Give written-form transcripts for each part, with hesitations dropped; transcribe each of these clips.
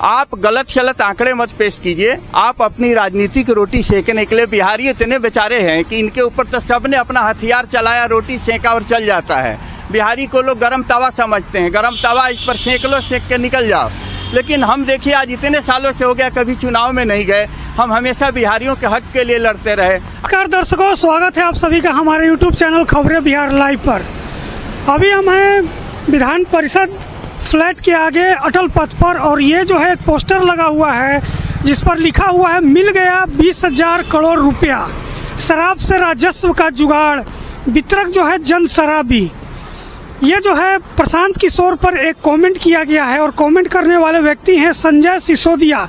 आप गलत शलत आंकड़े मत पेश कीजिए। आप अपनी राजनीतिक रोटी सेकने के लिए, बिहारी इतने बेचारे हैं कि इनके ऊपर तो सबने अपना हथियार चलाया, रोटी सेका और चल जाता है। बिहारी को लोग गरम तवा समझते हैं, गरम तवा, इस पर सेक लो, सेक के निकल जाओ। लेकिन हम देखिए आज इतने सालों से हो गया, कभी चुनाव में नहीं गए। हम हमेशा बिहारियों के हक के लिए लड़ते रहे। नमस्कार दर्शकों, स्वागत है आप सभी का हमारे YouTube चैनल खबरें बिहार लाइव पर। अभी हम हैं विधान परिषद फ्लैट के आगे अटल पथ पर, और ये जो है एक पोस्टर लगा हुआ है जिस पर लिखा हुआ है मिल गया 20,000 करोड़ रुपया, शराब से राजस्व का जुगाड़, वितरक जो है जन शराबी। ये जो है प्रशांत किशोर पर एक कमेंट किया गया है, और कमेंट करने वाले व्यक्ति हैं संजय सिसोदिया,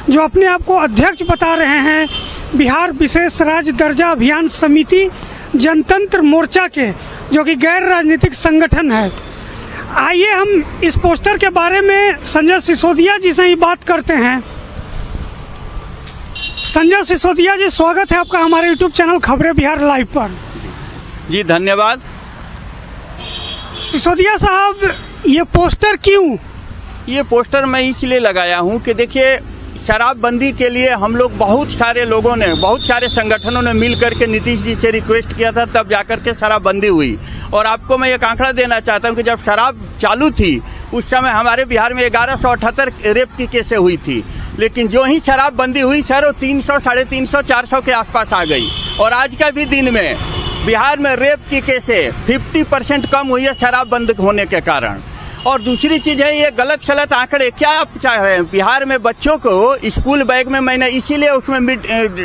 जो अपने आप को अध्यक्ष बता रहे हैं बिहार विशेष राज्य दर्जा अभियान समिति जनतंत्र मोर्चा के, जो कि गैर राजनीतिक संगठन है। आइए हम इस पोस्टर के बारे में संजय सिसोदिया जी से ही बात करते हैं। संजय सिसोदिया जी, स्वागत है आपका हमारे YouTube चैनल खबरें बिहार लाइव पर। जी धन्यवाद। सिसोदिया साहब, ये पोस्टर क्यों? ये पोस्टर मैं इसलिए लगाया हूँ कि देखिए, शराबबंदी के लिए हम लोग बहुत सारे लोगों ने, बहुत सारे संगठनों ने मिल करके नीतीश जी से रिक्वेस्ट किया था, तब जाकर के शराबबंदी हुई। और आपको मैं एक आंकड़ा देना चाहता हूं कि जब शराब चालू थी उस समय हमारे बिहार में 1178 रेप की केसें हुई थी। लेकिन जो ही शराबबंदी हुई सर, वो 300, 350, 400 के आसपास आ गई। और आज का भी दिन में बिहार में रेप की केसें 50% कम हुई है शराब बंद होने के कारण। और दूसरी चीज है, ये गलत सलत आंकड़े क्या आप चाह रहे हैं? बिहार में बच्चों को स्कूल बैग में, मैंने इसीलिए उसमें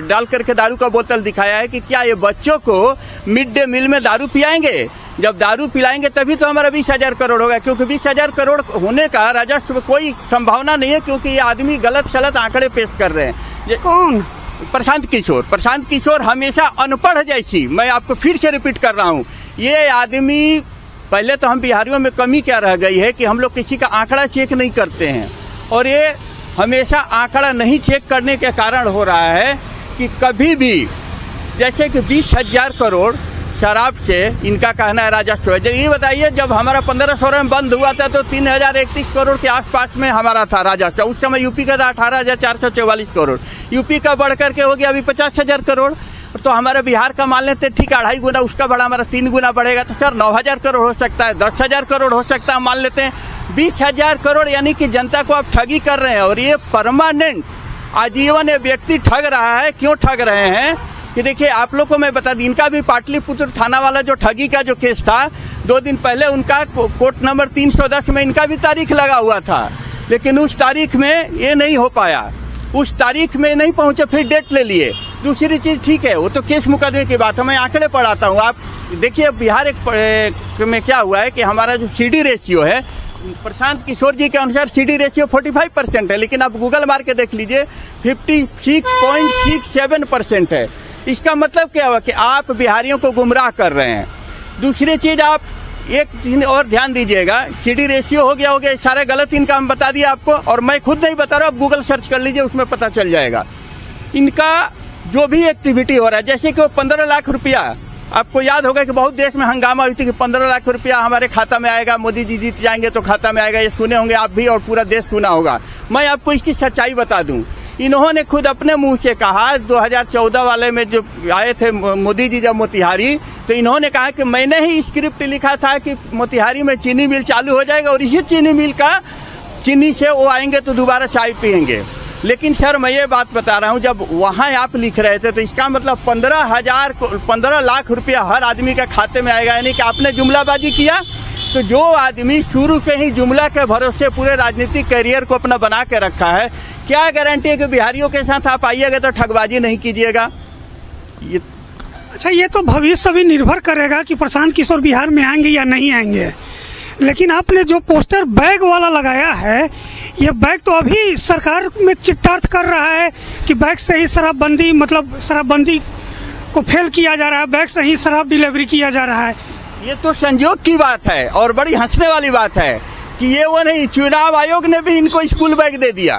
डाल करके दारू का बोतल दिखाया है कि क्या ये बच्चों को मिड डे मील में दारू पिलाएंगे? जब दारू पिलाएंगे तभी तो हमारा 20,000 करोड़ होगा, क्योंकि 20,000 करोड़ होने का राजस्व कोई संभावना नहीं है, क्योंकि ये आदमी गलत सलत आंकड़े पेश कर रहे हैं। कौन? प्रशांत किशोर। प्रशांत किशोर हमेशा अनपढ़ जैसी, मैं आपको फिर से रिपीट कर रहा हूँ, ये आदमी, पहले तो हम बिहारियों में कमी क्या रह गई है कि हम लोग किसी का आंकड़ा चेक नहीं करते हैं, और ये हमेशा आंकड़ा नहीं चेक करने के कारण हो रहा है कि कभी भी, जैसे कि 20,000 करोड़ शराब से इनका कहना है राजस्व है। ये बताइए, जब हमारा 1516 में बंद हुआ था तो 3,031 करोड़ के आसपास में हमारा था राजस्व। उस समय यूपी का था 18,444 करोड़, यूपी का बढ़ करके हो गया अभी 50,000 करोड़। तो हमारे बिहार का मान लेते ठीक 2.5 गुना, उसका बड़ा हमारा 3 गुना बढ़ेगा, तो सर 9,000 करोड़ हो सकता है, 10,000 करोड़ हो सकता है, मान लेते हैं 20,000 करोड़, यानी कि जनता को आप ठगी कर रहे हैं। और ये परमानेंट आजीवन ये व्यक्ति ठग रहा है। क्यों ठग रहे हैं कि देखिए, आप लोग को मैं बता दी, इनका भी पाटलिपुत्र थाना वाला जो ठगी का जो केस था, 2 दिन पहले उनका कोर्ट नंबर 310 में इनका भी तारीख लगा हुआ था, लेकिन उस तारीख में ये नहीं हो पाया, उस तारीख में नहीं पहुंचे, फिर डेट ले लिए। दूसरी चीज, ठीक है, वो तो केस मुकदमे की बात है, मैं आंकड़े पढ़ाता हूँ। आप देखिए, बिहार में क्या हुआ है कि हमारा जो CD रेशियो है, प्रशांत किशोर जी के अनुसार CD रेशियो 45% है, लेकिन आप गूगल मार के देख लीजिए 56.67% है। इसका मतलब क्या हुआ कि आप बिहारियों को गुमराह कर रहे हैं। दूसरी चीज, आप एक चीज और ध्यान दीजिएगा, CD रेशियो हो गया, सारे गलत इनका हम बता दिया आपको, और मैं खुद नहीं बता रहा, आप गूगल सर्च कर लीजिए, उसमें पता चल जाएगा। इनका जो भी एक्टिविटी हो रहा है, जैसे कि वो 15 लाख रुपया, आपको याद होगा कि बहुत देश में हंगामा हुई थी कि 15 लाख रुपया हमारे खाता में आएगा, मोदी जी जीत जाएंगे तो खाता में आएगा। ये सुने होंगे आप भी, और पूरा देश सुना होगा। मैं आपको इसकी सच्चाई बता दूं, इन्होंने खुद अपने मुंह से कहा, 2014 वाले में जो आए थे मोदी जी जब मोतिहारी, तो इन्होंने कहा कि मैंने ही स्क्रिप्ट लिखा था कि मोतिहारी में चीनी मिल चालू हो जाएगा, और इसी चीनी मिल का चीनी से वो आएंगे तो दोबारा चाय पियेंगे। लेकिन सर, मैं ये बात बता रहा हूँ, जब वहाँ आप लिख रहे थे तो इसका मतलब 15 लाख रुपया हर आदमी के खाते में आएगा, यानी कि आपने जुमलाबाजी किया। तो जो आदमी शुरू से ही जुमला के भरोसे पूरे राजनीतिक करियर को अपना बना के रखा है, क्या गारंटी है कि बिहारियों के साथ आप आइएगा तो ठगबाजी नहीं कीजिएगा? अच्छा, ये तो भविष्य भी निर्भर करेगा कि प्रशांत किशोर बिहार में आएंगे या नहीं आएंगे। लेकिन आपने जो पोस्टर बैग वाला लगाया है, ये बैग तो अभी सरकार में चिट्ठार्थ कर रहा है कि बैग से ही शराबबंदी, मतलब शराबबंदी को फेल किया जा रहा है, बैग से ही शराब डिलीवरी किया जा रहा है। ये तो संयोग की बात है, और बड़ी हंसने वाली बात है कि ये वो नहीं, चुनाव आयोग ने भी इनको स्कूल बैग दे दिया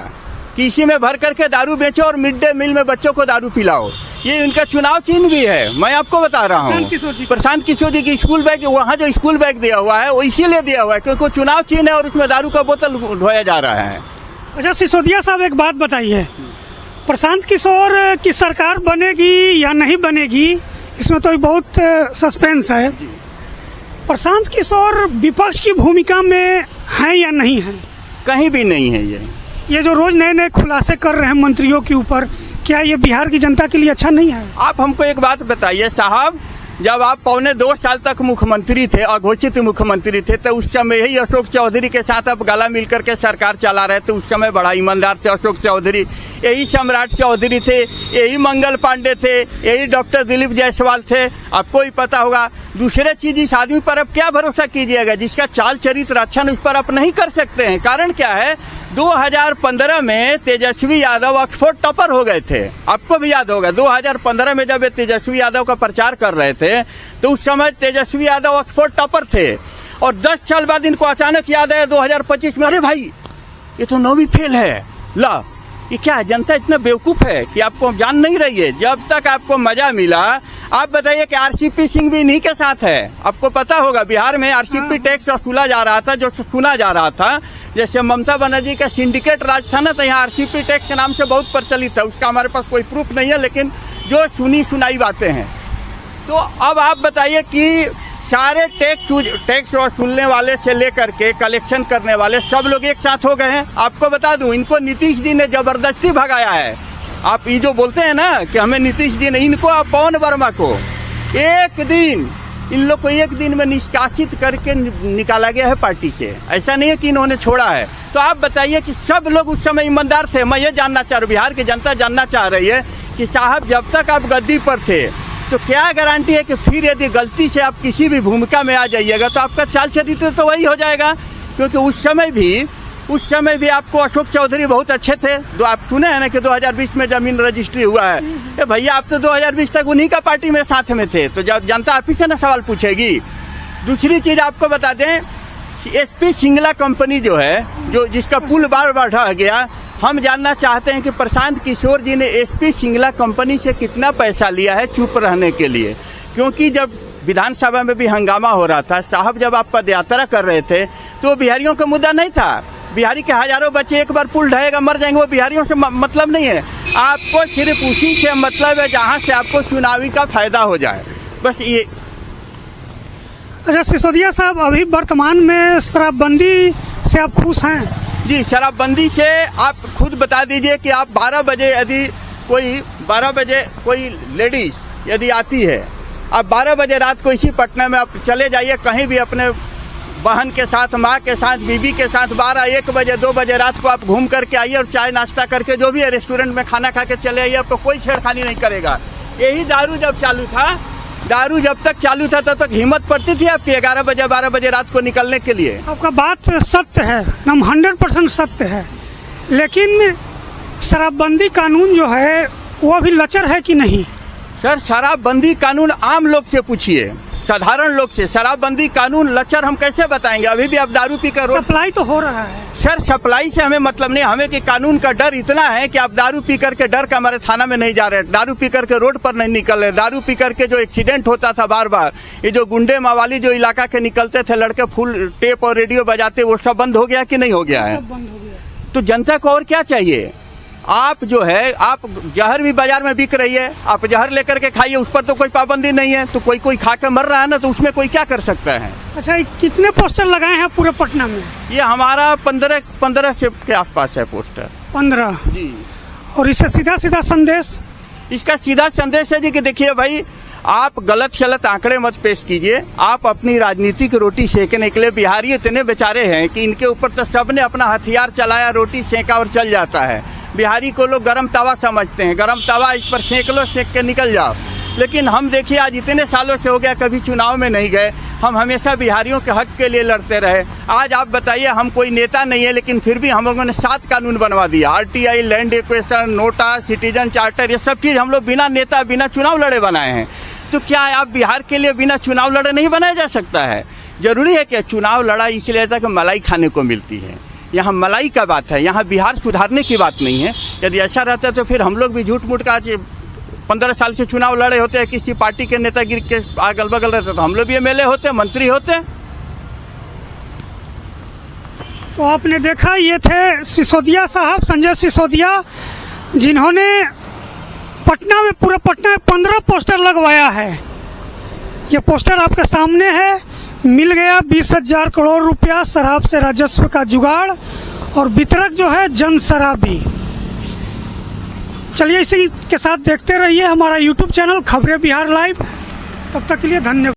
कि इसी में भर करके दारू बेचो और मिड डे मील में बच्चों को दारू पिलाओ। ये इनका चुनाव चिन्ह भी है, मैं आपको बता रहा हूँ। प्रशांत किशोर जी की स्कूल बैग, वहाँ जो स्कूल बैग दिया हुआ है वो इसीलिए दिया हुआ है क्योंकि चुनाव चिन्ह है और उसमें दारू का बोतल ढोया जा रहा है। अच्छा सिसोदिया साहब, एक बात बताइए, प्रशांत किशोर की सरकार बनेगी या नहीं बनेगी, इसमें तो बहुत सस्पेंस है। प्रशांत किशोर विपक्ष की भूमिका में है या नहीं है? कहीं भी नहीं है। ये जो रोज नए नए खुलासे कर रहे हैं मंत्रियों के ऊपर, क्या ये बिहार की जनता के लिए अच्छा नहीं है? आप हमको एक बात बताइए साहब, जब आप 1.25 साल तक मुख्यमंत्री थे, अघोषित मुख्यमंत्री थे, तो उस समय यही अशोक चौधरी के साथ आप गला मिलकर के सरकार चला रहे थे। उस समय बड़ा ईमानदार थे अशोक चौधरी, यही सम्राट चौधरी थे, यही मंगल पांडे थे, यही डॉक्टर दिलीप जायसवाल थे। आपको ही पता होगा। दूसरे चीज, इस आदमी पर अब क्या भरोसा कीजिएगा जिसका चाल चरित्र अच्छा नहीं, उस पर आप नहीं कर सकते हैं। कारण क्या है, 2015 में तेजस्वी यादव ऑक्सफोर्ड टॉपर हो गए थे। आपको भी याद होगा 2015 में जब ये तेजस्वी यादव का प्रचार कर रहे थे तो उस समय तेजस्वी यादव ऑक्सफोर्ड टॉपर थे, और 10 साल बाद इनको अचानक याद आया 2025 में, अरे भाई ये तो 9वीं फेल है। ला, ये क्या है, जनता इतना बेवकूफ है कि आपको जान नहीं रही है। जब तक आपको मजा मिला, आप बताइए कि आरसीपी सिंह भी इन्हीं के साथ है। आपको पता होगा बिहार में आरसीपी टैक्स वसूला जा रहा था, जो सुना जा रहा था, जैसे ममता बनर्जी का सिंडिकेट राज था ना, तो यहाँ आरसीपी टैक्स नाम से बहुत प्रचलित है। उसका हमारे पास कोई प्रूफ नहीं है, लेकिन जो सुनी सुनाई बातें हैं। तो अब आप बताइए कि सारे टैक्स वसूलने वाले से लेकर के कलेक्शन करने वाले सब लोग एक साथ हो गए हैं। आपको बता दूं, इनको नीतीश जी ने जबरदस्ती भगाया है। आप ये जो बोलते हैं ना कि हमें नीतीश जी ने, इनको पवन वर्मा को इन लोग को एक दिन में निष्कासित करके निकाला गया है पार्टी से। ऐसा नहीं है कि इन्होंने छोड़ा है। तो आप बताइए कि सब लोग उस समय ईमानदार थे। मैं ये जानना चाह रहा हूँ, बिहार की जनता जानना चाह रही है कि साहब जब तक आप गद्दी पर थे तो क्या गारंटी है कि फिर यदि गलती से आप किसी भी भूमिका में आ जाइएगा तो आपका चाल चरित्र तो वही हो जाएगा। क्योंकि उस समय भी आपको अशोक चौधरी बहुत अच्छे थे। जो आप सुने हैं ना कि 2020 में जमीन रजिस्ट्री हुआ है, ए भैया आप तो 2020 तक उन्हीं का पार्टी में साथ में थे। तो जब जनता आप ही से ना सवाल पूछेगी। दूसरी चीज आपको बता दें, एसपी सिंगला कंपनी जो है, जो जिसका पुल बार बार ढह गया, हम जानना चाहते हैं कि प्रशांत किशोर जी ने एसपी सिंगला कंपनी से कितना पैसा लिया है चुप रहने के लिए। क्योंकि जब विधानसभा में भी हंगामा हो रहा था, साहब जब आप पदयात्रा कर रहे थे तो बिहारियों का मुद्दा नहीं था। बिहारी के हजारों बच्चे एक बार पुल ढहेगा मर जाएंगे, वो बिहारियों से मतलब नहीं है। आपको सिर्फ उसी से मतलब है जहां से आपको चुनावी का फायदा हो जाए, बस ये। अच्छा सिसोदिया साहब, अभी वर्तमान में शराबबंदी से आप खुश हैं? जी, शराबबंदी से आप खुद बता दीजिए कि आप 12 बजे यदि कोई लेडीज यदि आती है, आप 12 बजे रात को इसी पटना में आप चले जाइए कहीं भी, अपने बहन के साथ, माँ के साथ, बीबी के साथ, 12, 1 बजे, 2 बजे रात को आप घूम करके आइए और चाय नाश्ता करके जो भी है रेस्टोरेंट में खाना खा के चले आइए, आपको कोई छेड़खानी नहीं करेगा। यही दारू जब तक चालू था तब तक हिम्मत पड़ती थी आपकी 11 बजे 12 बजे रात को निकलने के लिए। आपका बात सत्य है, 100% सत्य है, लेकिन शराबबंदी कानून जो है वो अभी लचर है कि नहीं? सर, शराबबंदी कानून आम लोग से पूछिए, साधारण लोग से। शराबबंदी कानून लचर हम कैसे बताएंगे? अभी भी आप दारू पीकर सप्लाई तो हो रहा है। सर, सप्लाई से हमें मतलब नहीं, हमें कि कानून का डर इतना है कि आप दारू पी करके डर का हमारे थाना में नहीं जा रहे, दारू पी करके रोड पर नहीं निकल रहे, दारू पी करके जो एक्सीडेंट होता था बार बार, ये जो गुंडे मावाली जो इलाका के निकलते थे लड़के फुल टेप और रेडियो बजाते, वो सब बंद हो गया कि नहीं हो गया है? सब बंद हो गया। तो जनता को और क्या चाहिए? आप जो है, आप जहर भी बाजार में बिक रही है, आप जहर लेकर के खाइए, उस पर तो कोई पाबंदी नहीं है। तो कोई खा के मर रहा है ना, तो उसमें कोई क्या कर सकता है? अच्छा, कितने पोस्टर लगाए हैं पूरे पटना में? ये हमारा 15 के आसपास है पोस्टर। 15 जी। और इससे सीधा संदेश? इसका सीधा संदेश है जी कि देखिए भाई, आप गलत आंकड़े मत पेश कीजिए। आप अपनी राजनीति की रोटी सेकने के लिए, बिहारी इतने बेचारे हैं कि इनके ऊपर तो सबने अपना हथियार चलाया, रोटी सेका और चल जाता है। बिहारी को लोग गरम तवा समझते हैं, गरम तवा, इस पर सेक लो, सेक के निकल जाओ। लेकिन हम देखिए आज इतने सालों से हो गया, कभी चुनाव में नहीं गए, हम हमेशा बिहारियों के हक के लिए लड़ते रहे। आज आप बताइए, हम कोई नेता नहीं है, लेकिन फिर भी हम लोगों ने 7 कानून बनवा दिया, RTI, land equation, NOTA, citizen charter, ये सब चीज हम लोग बिना नेता बिना चुनाव लड़े बनाए हैं। तो क्या आप बिहार के लिए बिना चुनाव लड़े नहीं बनाया जा सकता है? जरूरी है कि चुनाव लड़ा इसलिए रहता है कि मलाई खाने को मिलती है। यहाँ मलाई का बात है, यहाँ बिहार सुधारने की बात नहीं है। यदि ऐसा रहता तो फिर हम लोग भी झूठ मूठ का 15 साल से चुनाव लड़े होते हैं, किसी पार्टी के नेतागिरी के अगल बगल रहते तो हम लोग भी MLA होते, मंत्री होते। तो आपने देखा ये थे सिसोदिया साहब, संजय सिसोदिया, जिन्होंने पटना में, पूरे पटना में 15 पोस्टर लगवाया है। ये पोस्टर आपके सामने है। मिल गया 20,000 करोड़ रुपया शराब से राजस्व का जुगाड़, और वितरक जो है जन शराबी। चलिए इसी के साथ देखते रहिए हमारा यूट्यूब चैनल खबरें बिहार लाइव। तब तक के लिए धन्यवाद।